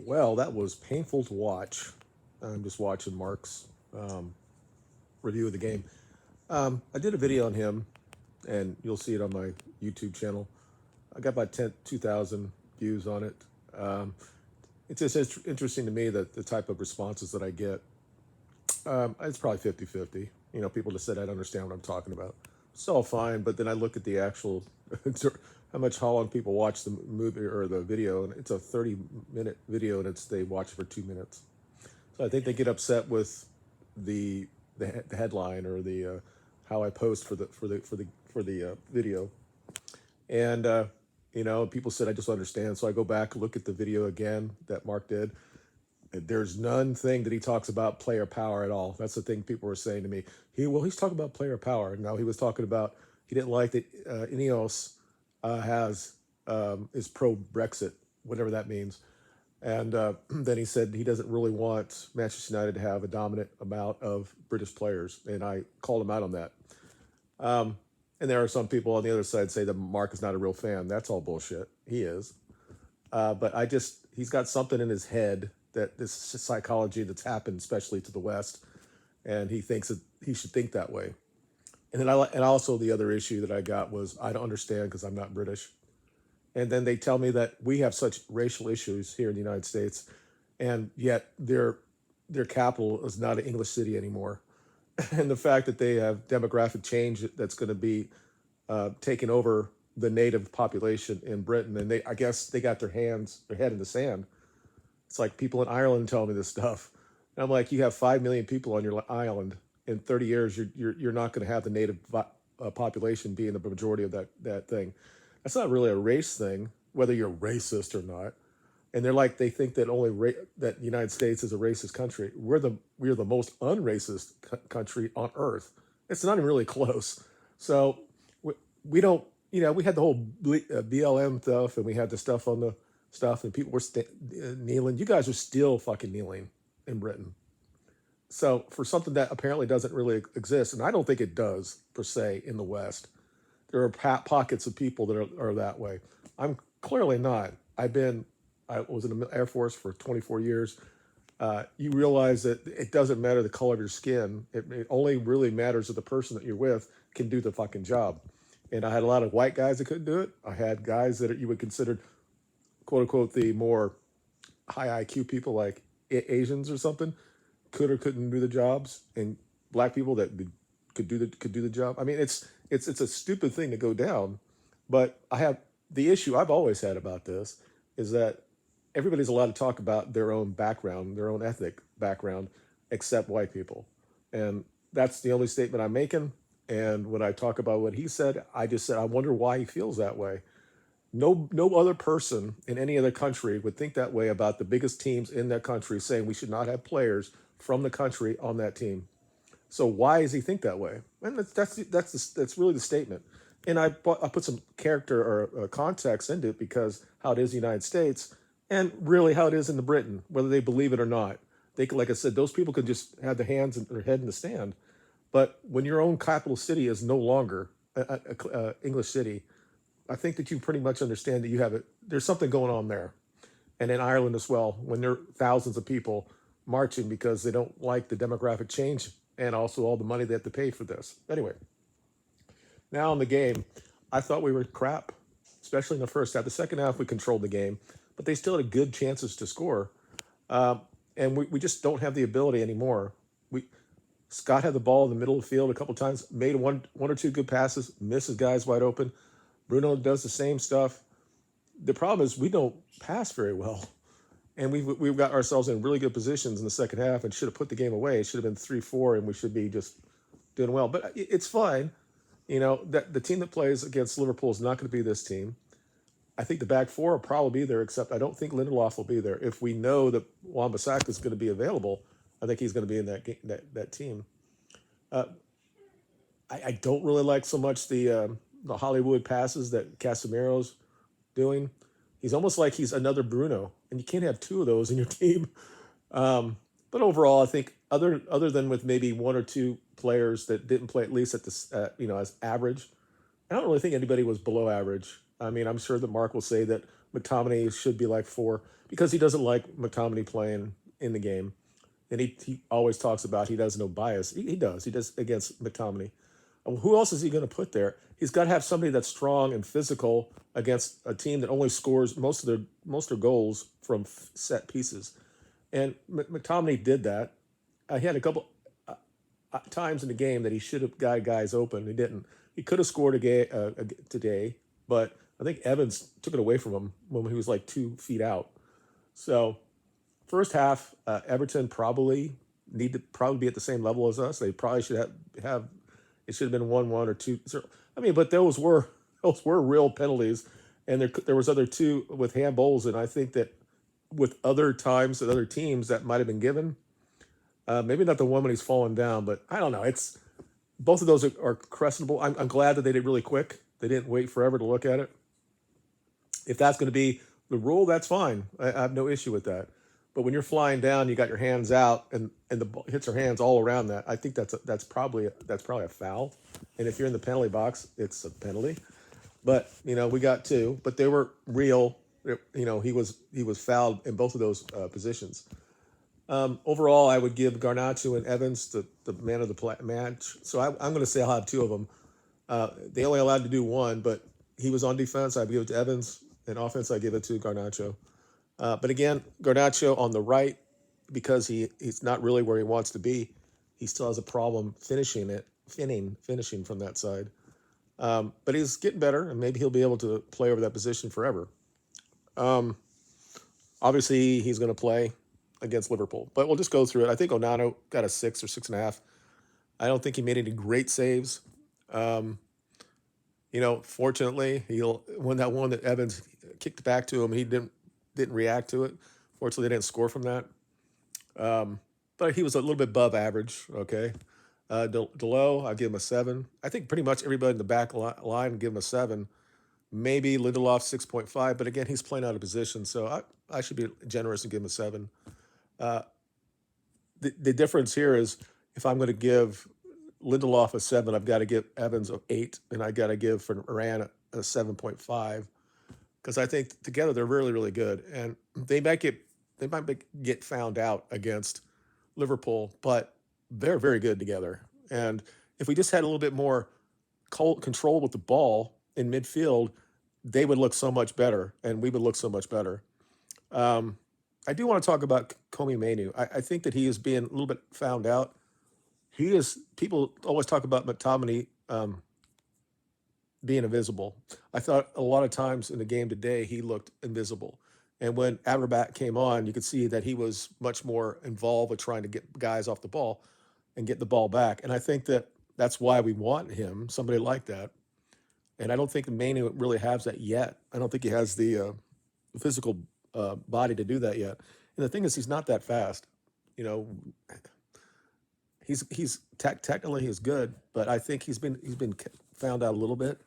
Well, that was painful to watch. I'm just watching Mark's review of the game. I did a video on him, and you'll see it on my YouTube channel. I got about 2,000 views on it. Um, it's just interesting to me that the type of responses that I get, it's probably 50-50. You know, people just said I don't understand what I'm talking about. It's all fine, but then I look at the actual, how long people watch the movie or the video, and it's a 30-minute video, and they watch it for 2 minutes. So I think they get upset with the the headline or the how I post for the video, and people said I just understand. So I go back look at the video again that Mark did. There's none thing that he talks about player power at all. That's the thing people were saying to me. He's talking about player power. No, he was talking about he didn't like that Ineos has is pro Brexit, whatever that means. And then he said he doesn't really want Manchester United to have a dominant amount of British players, and I called him out on that. And there are some people on the other side say that Mark is not a real fan. That's all bullshit. He is, but he's got something in his head that this psychology that's happened, especially to the West, and he thinks that he should think that way. And then and also the other issue that I got was I don't understand because I'm not British. And then they tell me that we have such racial issues here in the United States, and yet their capital is not an English city anymore. And the fact that they have demographic change that's going to be taking over the native population in Britain, and I guess they got their head in the sand. It's like people in Ireland telling me this stuff. And I'm like, you have 5 million people on your island. In 30 years, you're not going to have the native population being the majority of that thing. That's not really a race thing, whether you're racist or not. And they think that that the United States is a racist country. We're the most unracist country on earth. It's not even really close. So we don't, we had the whole BLM stuff, and we had the stuff on the stuff, and people were kneeling. You guys are still fucking kneeling in Britain. So for something that apparently doesn't really exist, and I don't think it does per se in the West, there are pockets of people that are that way. I'm clearly not. I was in the Air Force for 24 years. You realize that it doesn't matter the color of your skin. It only really matters that the person that you're with can do the fucking job. And I had a lot of white guys that couldn't do it. I had guys that you would consider, quote unquote, the more high IQ people like Asians or something, could or couldn't do the jobs, and black people that could do the job. I mean, it's a stupid thing to go down, but the issue I've always had about this is that everybody's allowed to talk about their own background, their own ethnic background, except white people, and that's the only statement I'm making. And when I talk about what he said, I just said I wonder why he feels that way. No other person in any other country would think that way about the biggest teams in that country, saying we should not have players from the country on that team. So why does he think that way? And that's really the statement. And I put some character or context into it because how it is in the United States, and really how it is in the Britain, whether they believe it or not. Like I said, those people can just have their head in the sand. But when your own capital city is no longer a English city, I think that you pretty much understand that there's something going on there. And in Ireland as well, when there are thousands of people marching because they don't like the demographic change and also all the money they have to pay for this. Anyway, now in the game, I thought we were crap, especially in the first half. The second half, we controlled the game, but they still had good chances to score. And we just don't have the ability anymore. Scott had the ball in the middle of the field a couple times, made one or two good passes, misses guys wide open. Bruno does the same stuff. The problem is we don't pass very well, and we've got ourselves in really good positions in the second half, and should have put the game away. It should have been 3-4, and we should be just doing well. But it's fine. That the team that plays against Liverpool is not going to be this team. I think the back four will probably be there, except I don't think Lindelof will be there. If we know that Wan-Bissaka is going to be available, I think he's going to be in that team. I don't really like so much the Hollywood passes that Casemiro's doing. He's almost like he's another Bruno, and you can't have two of those in your team. But overall, I think other than with maybe one or two players that didn't play at least at this, as average, I don't really think anybody was below average. I mean, I'm sure that Mark will say that McTominay should be like 4 because he doesn't like McTominay playing in the game. And he always talks about he does no bias. He does. He does against McTominay. Who else is he going to put there? He's got to have somebody that's strong and physical against a team that only scores most of their goals from set pieces. And McTominay did that. He had a couple times in the game that he should have got guys open. He didn't. He could have scored today, but I think Evans took it away from him when he was like 2 feet out. So first half, Everton probably need to probably be at the same level as us. They probably should have it should have been 1-1 or 2-0. I mean, but those were real penalties, and there was other two with handballs, and I think that with other times and other teams that might have been given. Maybe not the one when he's falling down, but I don't know. It's both of those are questionable. I'm glad that they did really quick. They didn't wait forever to look at it. If that's going to be the rule, that's fine. I have no issue with that. But when you're flying down, you got your hands out, and the ball hits your hands all around that. I think that's probably a foul. And if you're in the penalty box, it's a penalty. But we got two, but they were real. He was fouled in both of those positions. Overall, I would give Garnacho and Evans the man of the match. So I'm going to say I'll have two of them. They only allowed to do one, but he was on defense. I'd give it to Evans. And offense, I give it to Garnacho. But again, Garnacho on the right, because he's not really where he wants to be. He still has a problem finishing from that side. But he's getting better, and maybe he'll be able to play over that position forever. Obviously, he's going to play against Liverpool, but we'll just go through it. I think Onana got a 6 or 6.5. I don't think he made any great saves. Fortunately, when that one that Evans kicked back to him, he didn't react to it. Fortunately, they didn't score from that. But he was a little bit above average. Okay, Delo, I give him a 7. I think pretty much everybody in the back line give him a 7. Maybe Lindelof 6.5, but again, he's playing out of position, so I should be generous and give him a 7. The difference here is if I'm going to give Lindelof a 7, I've got to give Evans an 8, and I got to give for Varane a 7.5, because I think together they're really, really good, and they might get found out against Liverpool, but they're very good together. And if we just had a little bit more control with the ball in midfield, they would look so much better, and we would look so much better. I do want to talk about Komi Mainu. I think that he is being a little bit found out. People always talk about McTominay being invisible. I thought a lot of times in the game today, he looked invisible. And when Amrabat came on, you could see that he was much more involved with trying to get guys off the ball and get the ball back. And I think that that's why we want him, somebody like that. And I don't think Mainu really has that yet. I don't think he has the physical body to do that yet. And the thing is, he's not that fast. He's technically he's good, but I think he's been found out a little bit,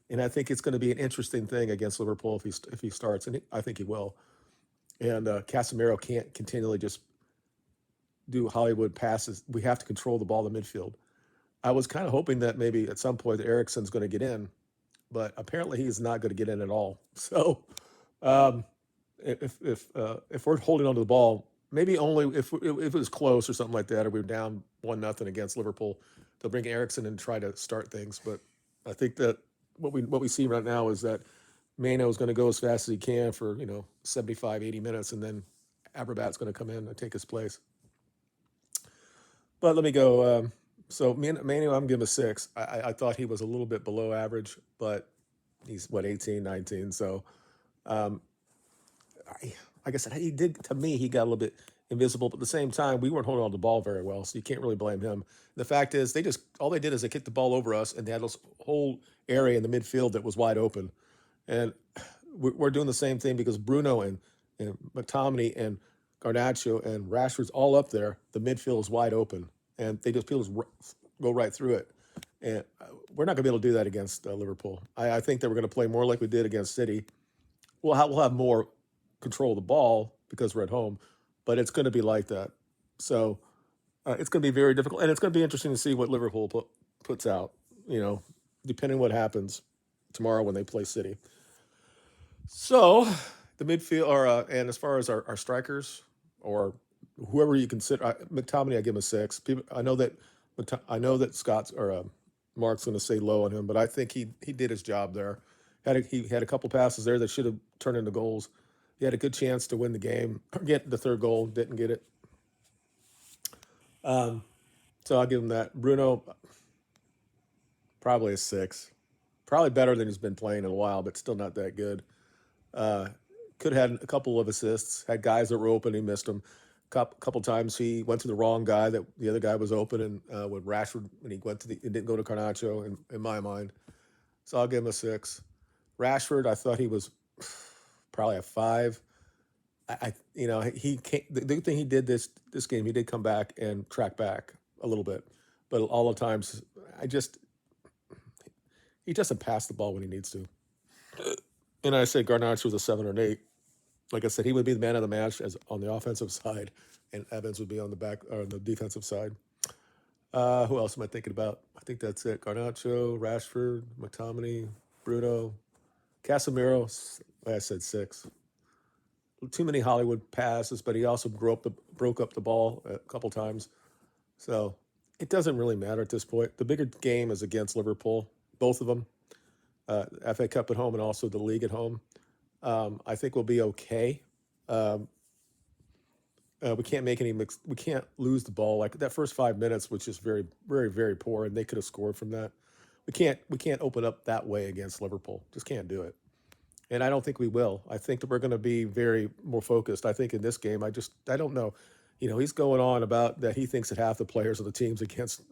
and I think it's going to be an interesting thing against Liverpool if he starts, and I think he will. And Casemiro can't continually just do Hollywood passes. We have to control the ball in the midfield. I was kind of hoping that maybe at some point Eriksen's going to get in, but apparently he's not going to get in at all. So if we're holding on to the ball, maybe only if it was close or something like that, or we were down 1-0 against Liverpool, they'll bring Eriksen and try to start things. But I think that what we see right now is that Mano is going to go as fast as he can for 75, 80 minutes, and then Amrabat's going to come in and take his place. But let me go. So Manu, I'm giving a 6. I thought he was a little bit below average, but he's 18, 19. So like I said, he got a little bit invisible, but at the same time, we weren't holding on to the ball very well, so you can't really blame him. The fact is, all they did is they kicked the ball over us, and they had this whole area in the midfield that was wide open. And we're doing the same thing because Bruno and McTominay and Garnacho and Rashford's all up there. The midfield is wide open, and people just go right through it. And we're not going to be able to do that against Liverpool. I think that we're going to play more like we did against City. We'll have more control of the ball because we're at home, but it's going to be like that. So it's going to be very difficult, and it's going to be interesting to see what Liverpool puts out, depending on what happens tomorrow when they play City. So The midfield, or and as far as our strikers or whoever you consider, McTominay, I give him a 6. People, I know that Scott's or Mark's going to say low on him, but I think he did his job there. He had a couple passes there that should have turned into goals. He had a good chance to win the game, or get the third goal, didn't get it. Um, so I'll give him that. Bruno, probably a 6. Probably better than he's been playing in a while, but still not that good. Uh, could have had a couple of assists. Had guys that were open, he missed them. Couple times he went to the wrong guy that the other guy was open, and with Rashford, when he went to it didn't go to Carnacho in my mind. So I'll give him a 6. Rashford, I thought he was probably a 5. He came, the good thing he did this game, he did come back and track back a little bit, but all the times I just he doesn't pass the ball when he needs to. And I say Garnacho was a 7 or an 8. Like I said, he would be the man of the match as on the offensive side, and Evans would be on the back or on the defensive side. Who else am I thinking about? I think that's it. Garnacho, Rashford, McTominay, Bruno, Casemiro. Like I said, 6. Too many Hollywood passes, but he also broke up the ball a couple times. So it doesn't really matter at this point. The bigger game is against Liverpool, both of them. FA Cup at home and also the league at home. I think we'll be okay. Um, we can't make any mix. We can't lose the ball like that first 5 minutes, which is very, very, very poor, and they could have scored from that. We can't open up that way against Liverpool. Just can't do it, and I don't think we will. I think that we're going to be very more focused. I think in this game, I don't know. He's going on about that he thinks that half the players of the teams against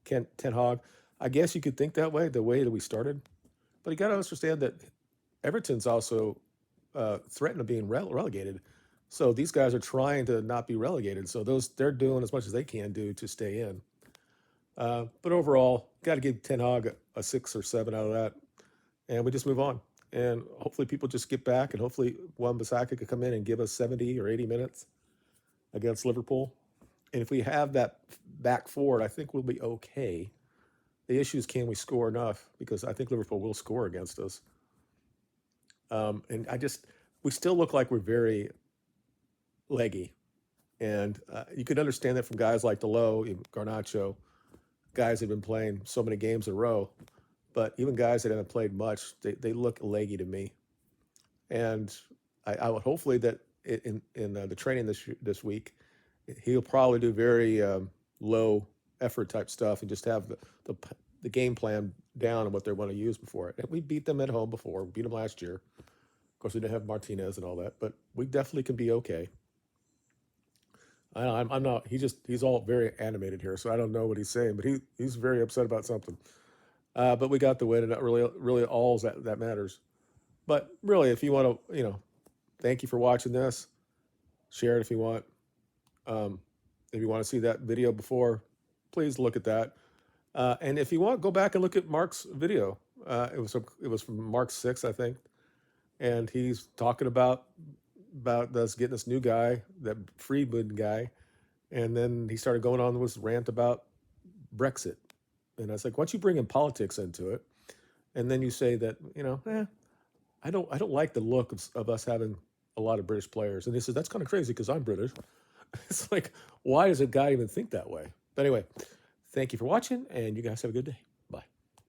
Ten Hag. I guess you could think that way, the way that we started, but you got to understand that Everton's also threatened of being relegated. So these guys are trying to not be relegated. So they're doing as much as they can do to stay in. But overall, got to give Ten Hag a 6 or 7 out of that, and we just move on. And hopefully people just get back, and hopefully Wan-Bissaka could come in and give us 70 or 80 minutes against Liverpool. And if we have that back forward, I think we'll be okay. The issue is, can we score enough? Because I think Liverpool will score against us. And we still look like we're very leggy. And you could understand that from guys like Delo, Garnacho, guys that have been playing so many games in a row. But even guys that haven't played much, they look leggy to me. And I would hopefully that in the training this week, he'll probably do very low effort type stuff and just have the game plan down and what they want to use before it. And we beat them at home before. We beat them last year. Of course, we didn't have Martinez and all that, but we definitely can be okay. I'm not. He's all very animated here, so I don't know what he's saying, but he's very upset about something. But we got the win, and that really all that matters. But really, if you want to, thank you for watching this. Share it if you want. If you want to see that video before, please look at that. And if you want, go back and look at Mark's video. It was from Mark 6, I think, and he's talking about us getting this new guy, that Friedman guy, and then he started going on this rant about Brexit, and I was like, once you bring in politics into it, and then you say that I don't like the look of us having a lot of British players, and he says that's kind of crazy because I'm British. It's like, why does a guy even think that way? But anyway, thank you for watching, and you guys have a good day.